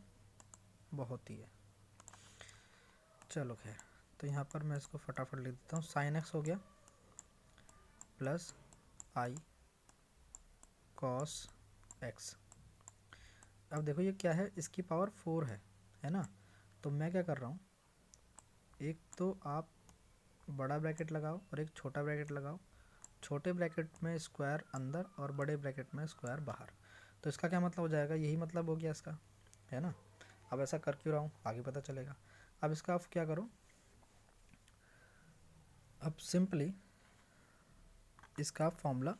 बहुत ही है, चलो खैर। तो यहाँ पर मैं इसको फटाफट लिख देता हूँ। साइन एक्स हो गया प्लस आई कॉस एक्स। अब देखो ये क्या है, इसकी पावर 4 है ना। तो मैं क्या कर रहा हूँ, एक तो आप बड़ा ब्रैकेट लगाओ और एक छोटा ब्रैकेट लगाओ। छोटे ब्रैकेट में स्क्वायर अंदर और बड़े ब्रैकेट में स्क्वायर बाहर। तो इसका क्या मतलब हो जाएगा, यही मतलब हो गया इसका, है ना। अब ऐसा कर क्यों रहा हूँ आगे पता चलेगा। अब इसका आप क्या करो, अब सिंपली इसका आप फॉर्मूला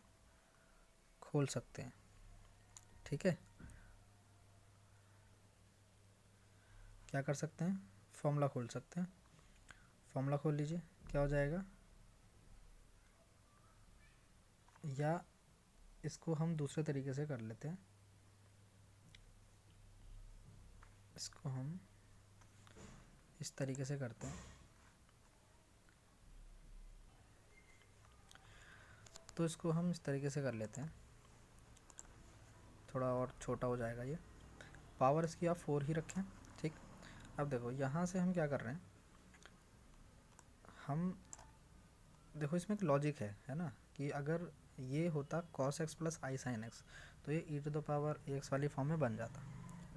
खोल सकते हैं, ठीक है। क्या कर सकते हैं, फॉर्मूला खोल सकते हैं। फॉर्मूला खोल लीजिए, क्या हो जाएगा, या इसको हम दूसरे तरीके से कर लेते हैं। इसको हम इस तरीके से करते हैं। तो इसको हम इस तरीके से कर लेते हैं, थोड़ा और छोटा हो जाएगा ये। पावर इसकी आप 4 ही रखें, ठीक। अब देखो यहाँ से हम क्या कर रहे हैं, हम देखो इसमें एक लॉजिक है ना, कि अगर ये होता cos x plus I sine X तो ये e to the power X वाली फॉर्म में बन जाता।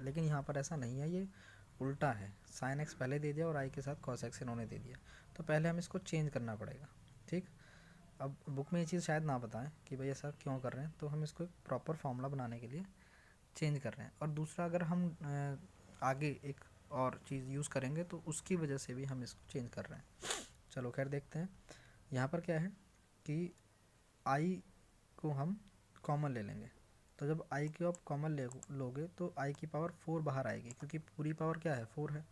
लेकिन यहाँ पर ऐसा नहीं है, ये उल्टा है। साइन एक्स पहले दे दिया और आई के साथ cos x इन्होंने दे दिया, तो पहले हम इसको चेंज करना पड़ेगा, ठीक। अब बुक में ये चीज़ शायद ना बताएं कि भाई ऐसा क्यों कर रहे हैं, तो हम इसको एक प्रॉपर फार्मूला बनाने के लिए चेंज कर रहे हैं। और दूसरा, अगर हम आगे एक और चीज़ यूज़ करेंगे तो उसकी वजह से भी हम इसको चेंज कर रहे हैं। चलो खैर देखते हैं। यहाँ पर क्या है कि आई को हम कॉमन ले लेंगे। तो जब आई की आप कॉमन लोगे तो आई की पावर 4 बाहर आएगी, क्योंकि पूरी पावर क्या है, 4 है।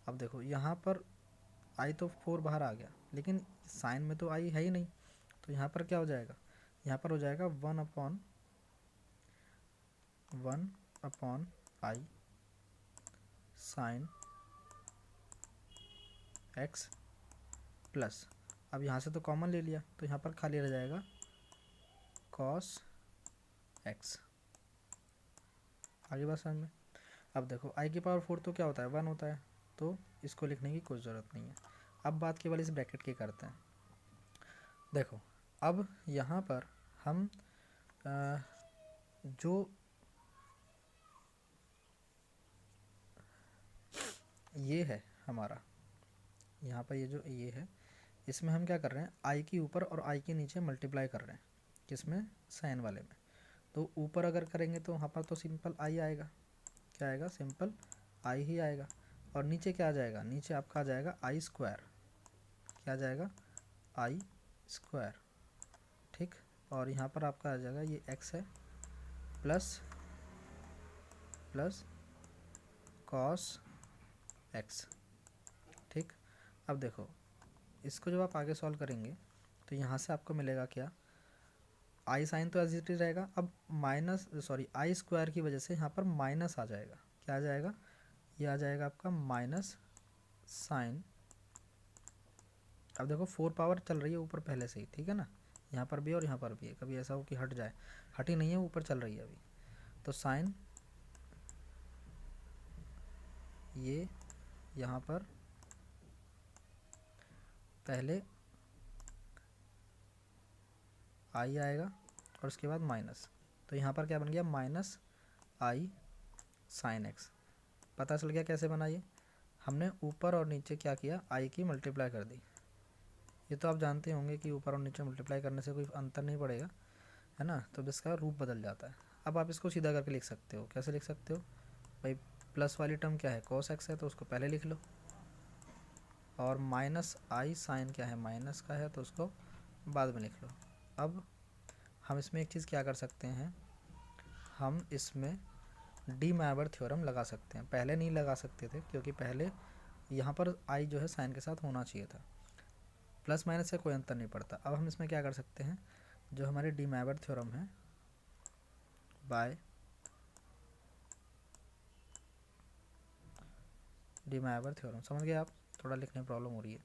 अब देखो यहाँ पर आई तो 4 बाहर आ गया, लेकिन साइन में तो आई है ही नहीं। तो यहाँ पर क्या हो जाएगा, यहाँ पर हो जाएगा 1/1 आई साइन एक्स प्लस, अब यहाँ से तो कॉमन ले लिया तो यहाँ पर खाली रह जाएगा कॉस एक्स। आगे बात समझ में। अब देखो आई की पावर 4 तो क्या होता है, 1 होता है, तो इसको लिखने की कोई ज़रूरत नहीं है। अब बात केवल इस ब्रैकेट की करते हैं। देखो अब यहाँ पर हम जो ये है हमारा, यहाँ पर ये जो ये है, इसमें हम क्या कर रहे हैं, आई के ऊपर और आई के नीचे मल्टीप्लाई कर रहे हैं। किसमें, साइन वाले में। तो ऊपर अगर करेंगे तो वहाँ पर तो सिंपल आई आएगा, क्या आएगा, सिंपल आई ही आएगा। और नीचे क्या आ जाएगा, नीचे आपका आ जाएगा आई स्क्वायर। क्या आ जाएगा, आई स्क्वायर, ठीक। और यहाँ पर आपका आ जाएगा ये एक्स है प्लस कॉस एक्स, ठीक। अब देखो इसको जब आप आगे सॉल्व करेंगे तो यहाँ से आपको मिलेगा क्या, आई साइन तो एज इट इज रहेगा। अब आई स्क्वायर की वजह से यहाँ पर माइनस आ जाएगा। क्या आ जाएगा, ये आ जाएगा आपका माइनस साइन। अब देखो 4 पावर चल रही है ऊपर पहले से ही, ठीक है ना, यहाँ पर भी और यहाँ पर भी है। कभी ऐसा हो कि हट जाए, हटी नहीं है, ऊपर चल रही है अभी। तो साइन ये यहाँ पर पहले आई आएगा और उसके बाद माइनस, तो यहाँ पर क्या बन गया, माइनस आई साइन एक्स। पता चल गया कैसे बना ये, हमने ऊपर और नीचे क्या किया, आई की मल्टीप्लाई कर दी। ये तो आप जानते होंगे कि ऊपर और नीचे मल्टीप्लाई करने से कोई अंतर नहीं पड़ेगा, है ना। तो इसका रूप बदल जाता है। अब आप इसको सीधा करके लिख सकते हो। कैसे लिख सकते हो भाई, प्लस वाली टर्म क्या है, कॉस एक्स है, तो उसको पहले लिख लो। और माइनस आई साइन क्या है, माइनस का है, तो उसको बाद में लिख लो। अब हम इसमें एक चीज़ क्या कर सकते हैं, हम इसमें डी मैवर थ्योरम लगा सकते हैं। पहले नहीं लगा सकते थे, क्योंकि पहले यहाँ पर आई जो है साइन के साथ होना चाहिए था। प्लस माइनस से कोई अंतर नहीं पड़ता। अब हम इसमें क्या कर सकते हैं, जो हमारे डी मैवर थ्योरम है बाय डी मैवर थ्योरम, समझ गए आप, थोड़ा लिखने में प्रॉब्लम हो रही है।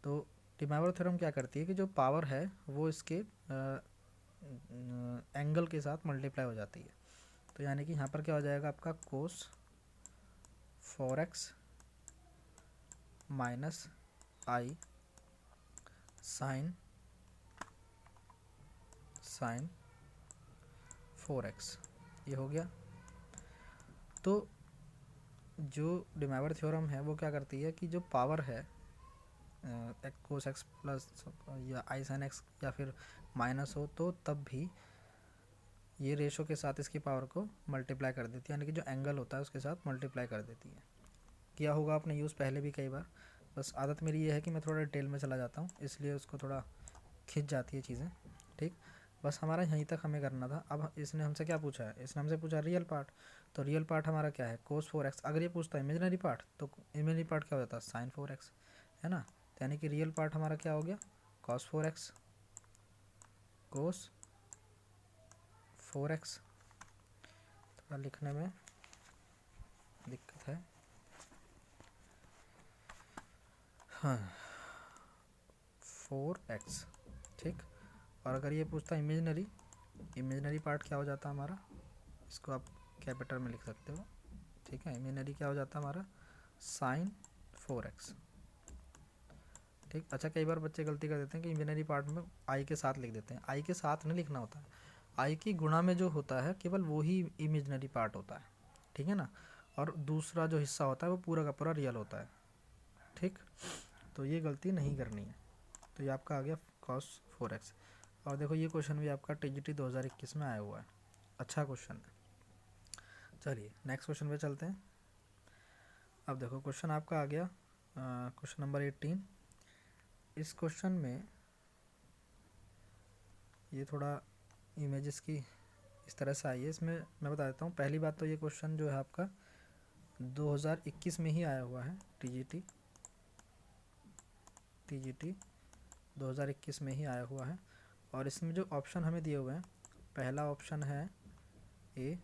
तो डी मैवर थ्योरम क्या करती है कि जो पावर है वो इसके एंगल के साथ मल्टीप्लाई हो जाती है। तो यानी कि यहाँ पर क्या हो जाएगा आपका कोस 4x minus i sign 4x, ये हो गया। तो जो डिमैवर थ्योरम है वो क्या करती है कि जो पावर है कोस एक्स प्लस या आई साइन एक्स या फिर माइनस हो तो तब भी ये रेशो के साथ इसकी पावर को मल्टीप्लाई कर देती है, यानी कि जो एंगल होता है उसके साथ मल्टीप्लाई कर देती है। किया होगा आपने यूज़ पहले भी कई बार, बस आदत मेरी ये है कि मैं थोड़ा डिटेल में चला जाता हूँ, इसलिए उसको थोड़ा खिंच जाती है चीज़ें। ठीक, बस हमारा यहीं तक हमें करना था। अब इसने हमसे क्या पूछा है, इसने हमसे पूछा रियल पार्ट, तो रियल पार्ट हमारा क्या है कोस 4x। अगर ये पूछता है इमेजिनरी पार्ट तो इमेजिनरी पार्ट क्या हो जाता है साइन 4x, है ना। यानी कि रियल पार्ट हमारा क्या हो गया cos 4x, cos 4x। थोड़ा लिखने में दिक्कत है, हाँ 4x। ठीक, और अगर ये पूछता है इमेजिनरी पार्ट क्या हो जाता हमारा, इसको आप कैपिटल में लिख सकते हो। ठीक है, इमेजिनरी क्या हो जाता है हमारा साइन 4x। ठीक, अच्छा कई बार बच्चे गलती कर देते हैं कि इमेजिनरी पार्ट में आई के साथ लिख देते हैं, आई के साथ नहीं लिखना होता है, आई की गुणा में जो होता है केवल वो ही इमेजिनरी पार्ट होता है। ठीक है ना, और दूसरा जो हिस्सा होता है वो पूरा का पूरा रियल होता है। ठीक, तो ये गलती नहीं करनी है। तो ये आपका आ गया cos 4x। और देखो ये क्वेश्चन भी आपका TGT 2021 में आया हुआ है, अच्छा क्वेश्चन है। चलिए नेक्स्ट क्वेश्चन पे चलते हैं। अब देखो क्वेश्चन आपका आ गया क्वेश्चन नंबर 18। इस क्वेश्चन में ये थोड़ा इमेजेस की इस तरह से आई है, इसमें मैं बता देता हूँ। पहली बात तो ये क्वेश्चन जो है आपका 2021 में ही आया हुआ है, TGT 2021 में ही आया हुआ है। और इसमें जो ऑप्शन हमें दिए हुए हैं, पहला ऑप्शन है ए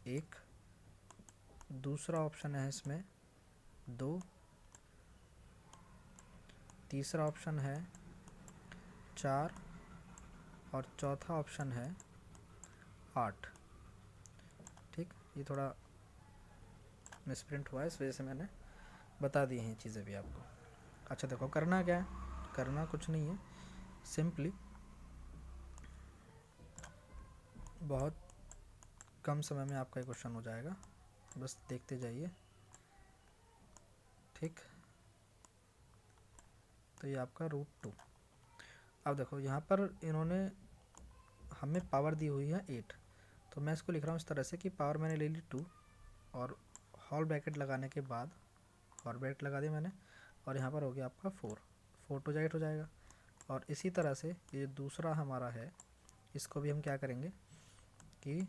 1, दूसरा ऑप्शन है इसमें 2, तीसरा ऑप्शन है 4 और चौथा ऑप्शन है 8। ठीक, ये थोड़ा मिसप्रिंट हुआ है, इस वजह से मैंने बता दी हैं चीज़ें भी आपको। अच्छा देखो करना क्या है, करना कुछ नहीं है, सिंपली बहुत कम समय में आपका क्वेश्चन हो जाएगा, बस देखते जाइए। ठीक, तो ये आपका √2। अब देखो यहाँ पर इन्होंने हमें पावर दी हुई है 8, तो मैं इसको लिख रहा हूँ इस तरह से कि पावर मैंने ले ली 2 और होल ब्रैकेट लगाने के बाद होल ब्रैकेट लगा दी मैंने, और यहाँ पर हो गया आपका 4 टू 8 हो जाएगा। और इसी तरह से ये दूसरा हमारा है, इसको भी हम क्या करेंगे कि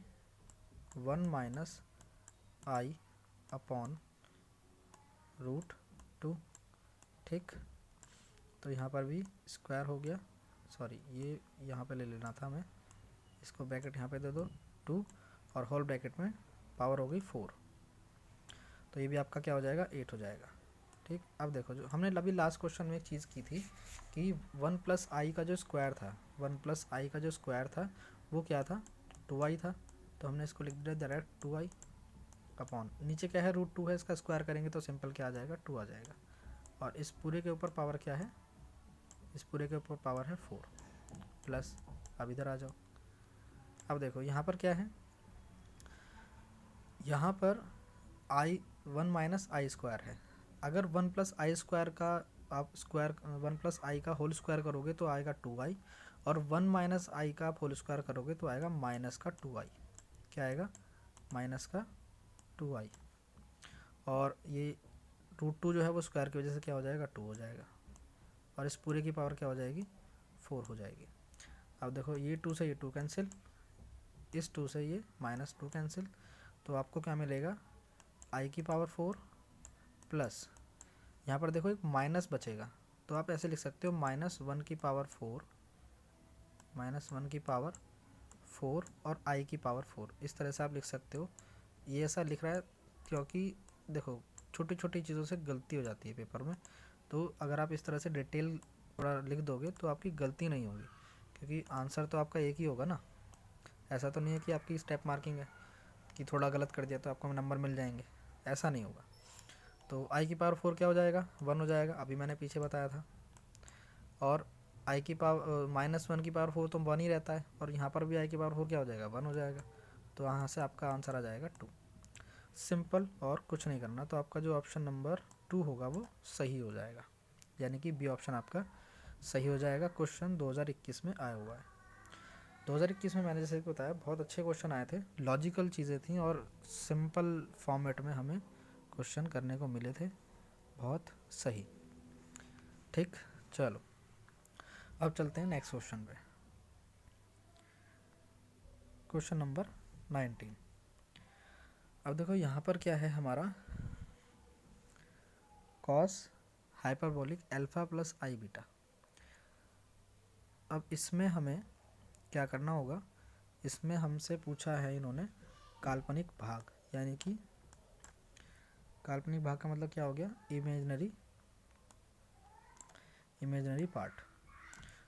1 माइनस आई अपॉन √2। ठीक, तो यहाँ पर भी स्क्वायर हो गया, सॉरी ये यहाँ पे ले लेना था मैं, इसको ब्रैकेट यहाँ पे दे दो 2 और होल ब्रैकेट में पावर हो गई 4, तो ये भी आपका क्या हो जाएगा 8 हो जाएगा। ठीक, अब देखो जो हमने अभी लास्ट क्वेश्चन में एक चीज़ की थी कि 1 प्लस आई का जो स्क्वायर था, 1 प्लस आई का जो स्क्वायर था वो क्या था 2i था, तो हमने इसको लिख दिया डायरेक्ट 2i अपॉन नीचे क्या है √2 है, इसका स्क्वायर करेंगे तो सिंपल क्या आ जाएगा 2 आ जाएगा। और इस पूरे के ऊपर पावर क्या है, इस पूरे के ऊपर पावर है 4 प्लस, अब इधर आ जाओ। अब देखो यहाँ पर क्या है, यहाँ पर आई 1 माइनस आई स्क्वायर है। अगर 1 प्लस आई स्क्वायर का आप स्क्वायर 1 प्लस आई का होल स्क्वायर करोगे तो आएगा 2i, और 1 माइनस आई का आप होल स्क्वायर करोगे तो आएगा माइनस का 2i। क्या आएगा माइनस का 2i, और ये √2 जो है वो स्क्वायर की वजह से क्या हो जाएगा 2 हो जाएगा, और इस पूरे की पावर क्या हो जाएगी 4 हो जाएगी। अब देखो ये 2 से ये 2 कैंसिल, इस 2 से ये -2 कैंसिल, तो आपको क्या मिलेगा आई की पावर 4 प्लस यहाँ पर देखो एक माइनस बचेगा, तो आप ऐसे लिख सकते हो -1 की पावर 4, -1 की पावर 4 और आई की पावर 4, इस तरह से आप लिख सकते हो। ये ऐसा लिख रहा है क्योंकि देखो छोटी छोटी चीज़ों से गलती हो जाती है पेपर में, तो अगर आप इस तरह से डिटेल थोड़ा लिख दोगे तो आपकी गलती नहीं होगी, क्योंकि आंसर तो आपका एक ही होगा ना। ऐसा तो नहीं है कि आपकी स्टेप मार्किंग है कि थोड़ा गलत कर दिया तो आपको नंबर मिल जाएंगे, ऐसा नहीं होगा। तो आई की पावर 4 क्या हो जाएगा 1 हो जाएगा, अभी मैंने पीछे बताया था। और आई की पावर -1 की पावर 4 तो 1 ही रहता है, और यहाँ पर भी आई की पावर 4 क्या हो जाएगा 1 हो जाएगा। तो यहाँ से आपका आंसर आ जाएगा 2। सिंपल, और कुछ नहीं करना, तो आपका जो ऑप्शन नंबर 2 होगा वो सही हो जाएगा, यानी कि बी ऑप्शन आपका सही हो जाएगा। क्वेश्चन 2021 में आया हुआ है। 2021 में मैंने जैसे बताया बहुत अच्छे क्वेश्चन आए थे, लॉजिकल चीज़ें थी और सिंपल फॉर्मेट में हमें क्वेश्चन करने को मिले थे, बहुत सही। ठीक, चलो अब चलते हैं नेक्स्ट क्वेश्चन पे। Question number 19। अब देखो यहाँ पर क्या है हमारा, कॉस हाइपरबोलिक अल्फा प्लस आई बीटा। अब इसमें हमें क्या करना होगा, इसमें हमसे पूछा है इन्होंने काल्पनिक भाग, यानी कि काल्पनिक भाग का मतलब क्या हो गया, इमेजिनरी पार्ट।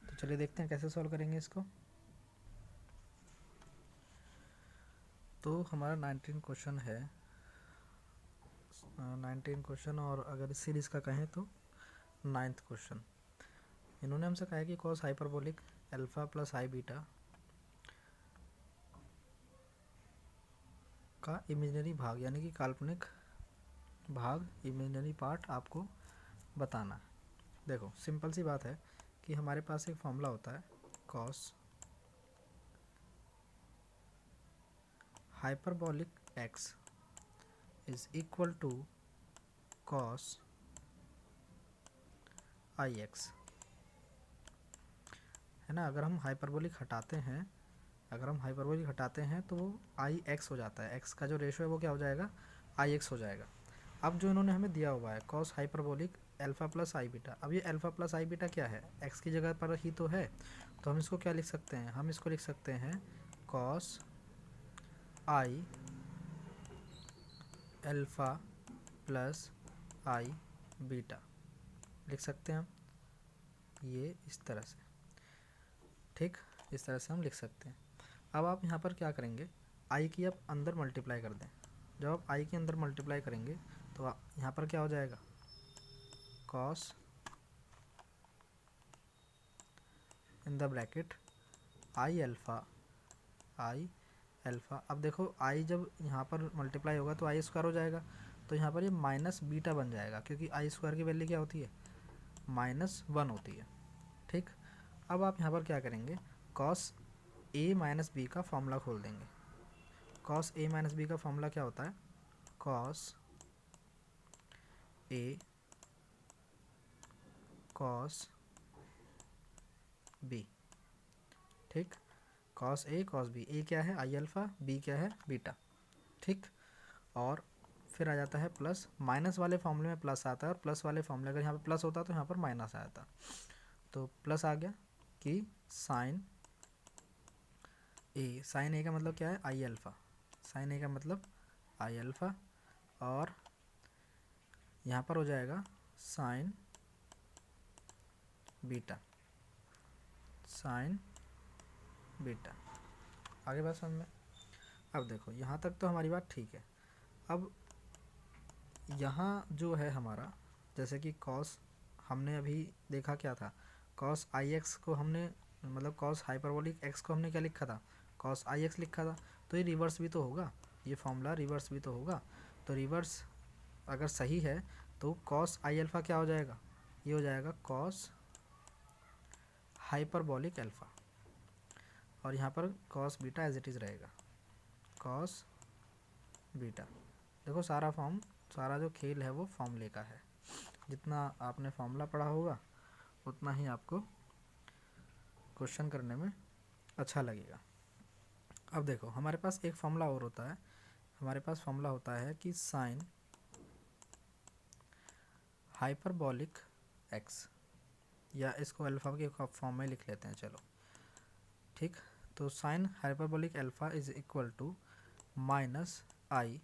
तो चलिए देखते हैं कैसे सॉल्व करेंगे इसको। तो हमारा 19 क्वेश्चन है, 19 क्वेश्चन, और अगर इस सीरीज़ का कहें तो 9th क्वेश्चन। इन्होंने हमसे कहा है कि कॉस हाइपरबोलिक अल्फा प्लस आई बीटा का इमेजिनरी भाग, यानी कि काल्पनिक भाग, इमेजिनरी पार्ट आपको बताना है। देखो सिंपल सी बात है कि हमारे पास एक फॉर्मूला होता है, cos hyperbolic X is equal to cos I X, है ना। अगर हम हाइपरबोलिक हटाते हैं तो वो आई एक्स हो जाता है, एक्स का जो रेशो है वो क्या हो जाएगा, आई एक्स हो जाएगा। अब जो इन्होंने हमें दिया हुआ है कॉस हाइपरबोलिक अल्फा प्लस आई बीटा, अब ये अल्फा प्लस आई बीटा क्या है, एक्स की जगह पर ही तो है, तो हम इसको क्या लिख सकते हैं, हम इसको लिख सकते हैं कॉस आई अल्फा प्लस आई बीटा, लिख सकते हैं हम ये इस तरह से। ठीक, इस तरह से हम लिख सकते हैं। अब आप यहाँ पर क्या करेंगे, आई की आप अंदर मल्टीप्लाई कर दें। जब आप आई के अंदर मल्टीप्लाई करेंगे तो यहाँ पर क्या हो जाएगा, cos in the bracket I alpha. अब देखो आई जब यहाँ पर मल्टीप्लाई होगा तो आई स्क्वायर हो जाएगा, तो यहाँ पर ये माइनस बीटा बन जाएगा, क्योंकि आई स्क्वायर की वैल्यू क्या होती है, -1 होती है। ठीक, अब आप यहाँ पर क्या करेंगे, कॉस ए माइनस बी का फॉर्मूला खोल देंगे। कॉस ए माइनस बी का फॉर्मूला क्या होता है, कॉस ए कॉस बी। ठीक, कॉस ए कॉस बी, ए क्या है आई अल्फ़ा, बी क्या है बीटा। ठीक, और फिर आ जाता है प्लस, माइनस वाले फॉर्मूले में प्लस आता है, और प्लस वाले फॉर्मूले अगर यहाँ पर प्लस होता तो यहाँ पर माइनस आया था, तो प्लस आ गया कि साइन ए का मतलब क्या है, आई अल्फ़ा, साइन ए का मतलब आई अल्फ़ा, और यहाँ पर हो जाएगा साइन बीटा, आगे बात समझ में। अब देखो यहाँ तक तो हमारी बात ठीक है। अब यहाँ जो है हमारा, जैसे कि कॉस हमने अभी देखा क्या था, कॉस आई एक्स को हमने, मतलब कॉस हाइपरबोलिक एक्स को हमने क्या लिखा था, कॉस आई एक्स लिखा था, तो ये रिवर्स भी तो होगा, ये फॉर्मूला रिवर्स भी तो होगा। तो रिवर्स अगर सही है तो कॉस आई अल्फ़ा क्या हो जाएगा, ये हो जाएगा कॉस हाइपरबोलिक अल्फ़ा, और यहाँ पर cos beta as it is रहेगा, कॉस बीटा। देखो सारा जो खेल है वो फॉर्मूले का है, जितना आपने फॉर्मूला पढ़ा होगा उतना ही आपको क्वेश्चन करने में अच्छा लगेगा। अब देखो हमारे पास एक फॉर्मूला और होता है, हमारे पास फॉर्मूला होता है कि साइन हाइपरबोलिक एक्स, या इसको अल्फ़ा के फॉर्म में लिख लेते हैं, चलो ठीक। तो sine hyperbolic alpha is equal to minus i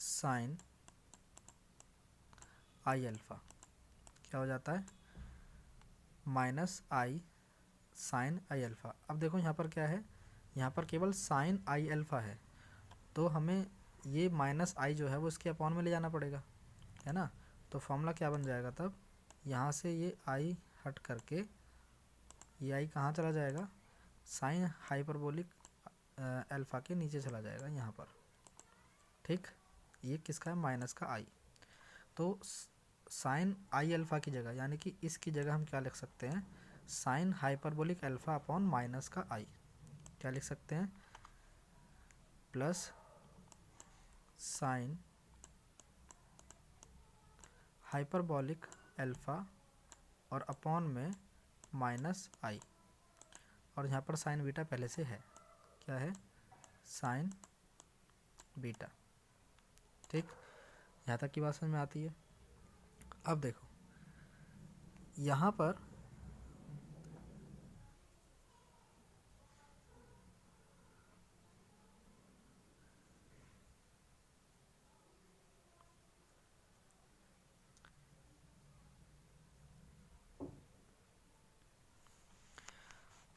sine i alpha, क्या हो जाता है, minus i sine i alpha. अब देखो यहाँ पर क्या है, यहाँ पर केवल साइन आई अल्फ़ा है, तो हमें ये माइनस आई जो है वो इसके अपॉन में ले जाना पड़ेगा, है ना। तो फॉर्मूला क्या बन जाएगा तब, यहाँ से ये आई हट करके ये आई कहाँ चला जाएगा, साइन हाइपरबोलिक अल्फ़ा के नीचे चला जाएगा यहाँ पर, ठीक। ये किसका है, माइनस का आई। तो साइन आई अल्फ़ा की जगह, यानी कि इसकी जगह हम क्या लिख सकते हैं, sign hyperbolic alpha upon minus का आई, क्या लिख सकते हैं, प्लस साइन हाइपरबोलिक अल्फ़ा और अपॉन में माइनस आई, और यहाँ पर साइन बीटा पहले से है, क्या है, साइन बीटा, ठीक। यहाँ तक की बात समझ में आती है। अब देखो यहाँ पर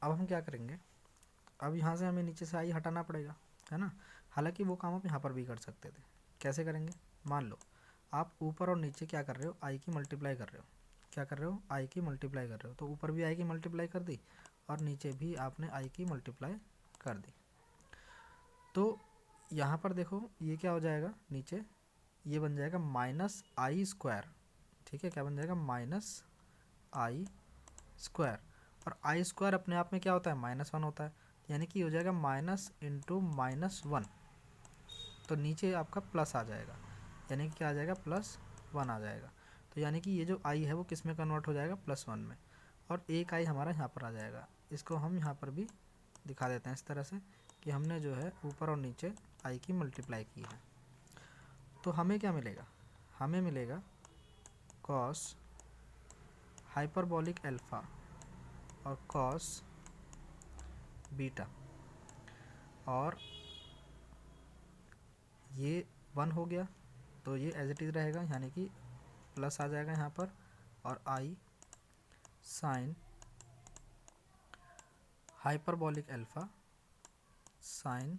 अब हम क्या करेंगे, अब यहाँ से हमें नीचे से आई हटाना पड़ेगा, है ना। हालांकि वो काम आप यहाँ पर भी कर सकते थे। कैसे करेंगे, मान लो आप ऊपर और नीचे क्या कर रहे हो, आई की मल्टीप्लाई कर रहे हो, क्या कर रहे हो, आई की मल्टीप्लाई कर रहे हो। तो ऊपर भी आई की मल्टीप्लाई कर दी और नीचे भी आपने आई की मल्टीप्लाई कर दी। तो यहाँ पर देखो ये क्या हो जाएगा, नीचे ये बन जाएगा माइनस आई स्क्वायर, ठीक है, क्या बन जाएगा, माइनस आई स्क्वायर। और आई स्क्वायर अपने आप में क्या होता है, -1 होता है, यानी कि हो जाएगा माइनस इंटू -1। तो नीचे आपका प्लस आ जाएगा, यानी कि क्या आ जाएगा, +1 आ जाएगा। तो यानी कि ये जो आई है वो किस में कन्वर्ट हो जाएगा, +1 में। और एक आई हमारा यहाँ पर आ जाएगा। इसको हम यहाँ पर भी दिखा देते हैं इस तरह से कि हमने जो है ऊपर और नीचे आई की मल्टीप्लाई की है। तो हमें क्या मिलेगा, हमें मिलेगा कॉस हाइपरबोलिक अल्फ़ा और कॉस बीटा, और ये 1 हो गया तो ये एज इट इज़ रहेगा, यानी कि प्लस आ जाएगा यहाँ पर, और i sine hyperbolic alpha sine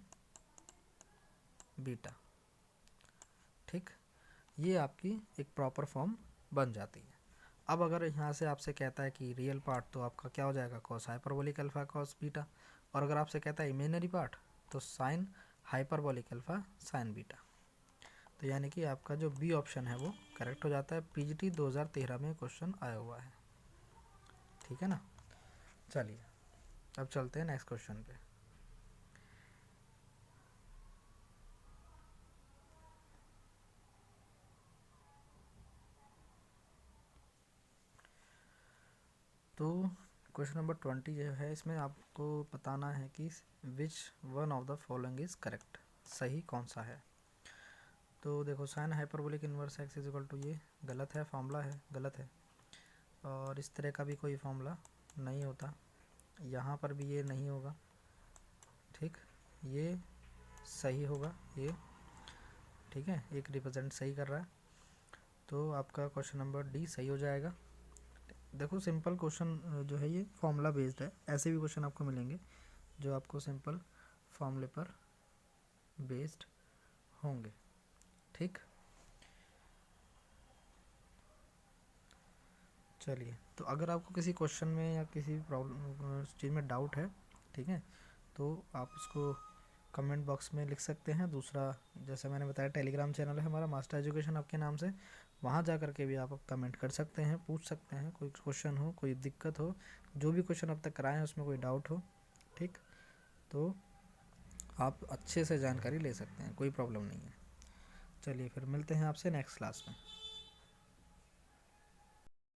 beta, ठीक। ये आपकी एक प्रॉपर फॉर्म बन जाती है। अब अगर यहाँ से आपसे कहता है कि रियल पार्ट, तो आपका क्या हो जाएगा, cos hyperbolic alpha cos beta. और अगर आपसे कहता है इमेजिनरी पार्ट, तो sine hyperbolic alpha sine beta. तो यानी कि आपका जो बी ऑप्शन है वो करेक्ट हो जाता है। पीजीटी 2013 में क्वेश्चन आया हुआ है, ठीक है ना। चलिए अब चलते हैं नेक्स्ट क्वेश्चन पे। तो क्वेश्चन नंबर 20 जो है, इसमें आपको बताना है कि which one of the following is correct, सही कौन सा है। तो देखो sine hyperbolic inverse x is equal to, ये गलत है, फॉर्मूला है गलत है, और इस तरह का भी कोई फॉर्मूला नहीं होता। यहाँ पर भी ये नहीं होगा, ठीक, ये सही होगा ये, ठीक है, एक रिप्रेजेंट सही कर रहा है। तो आपका क्वेश्चन नंबर डी सही हो जाएगा। देखो सिंपल क्वेश्चन जो है ये फॉर्मूला बेस्ड है, ऐसे भी क्वेश्चन आपको मिलेंगे जो आपको सिंपल फॉर्मूले पर बेस्ड होंगे, ठीक। चलिए, तो अगर आपको किसी क्वेश्चन में या किसी प्रॉब्लम चीज़ में डाउट है, ठीक है, तो आप उसको कमेंट बॉक्स में लिख सकते हैं। दूसरा, जैसे मैंने बताया, टेलीग्राम चैनल है हमारा मास्टर एजुकेशन आपके नाम से, वहाँ जा कर के भी आप कमेंट कर सकते हैं, पूछ सकते हैं, कोई क्वेश्चन हो, कोई दिक्कत हो, जो भी क्वेश्चन अब तक कराए हैं उसमें कोई डाउट हो, ठीक, तो आप अच्छे से जानकारी ले सकते हैं, कोई प्रॉब्लम नहीं है। चलिए फिर मिलते हैं आपसे नेक्स्ट क्लास में।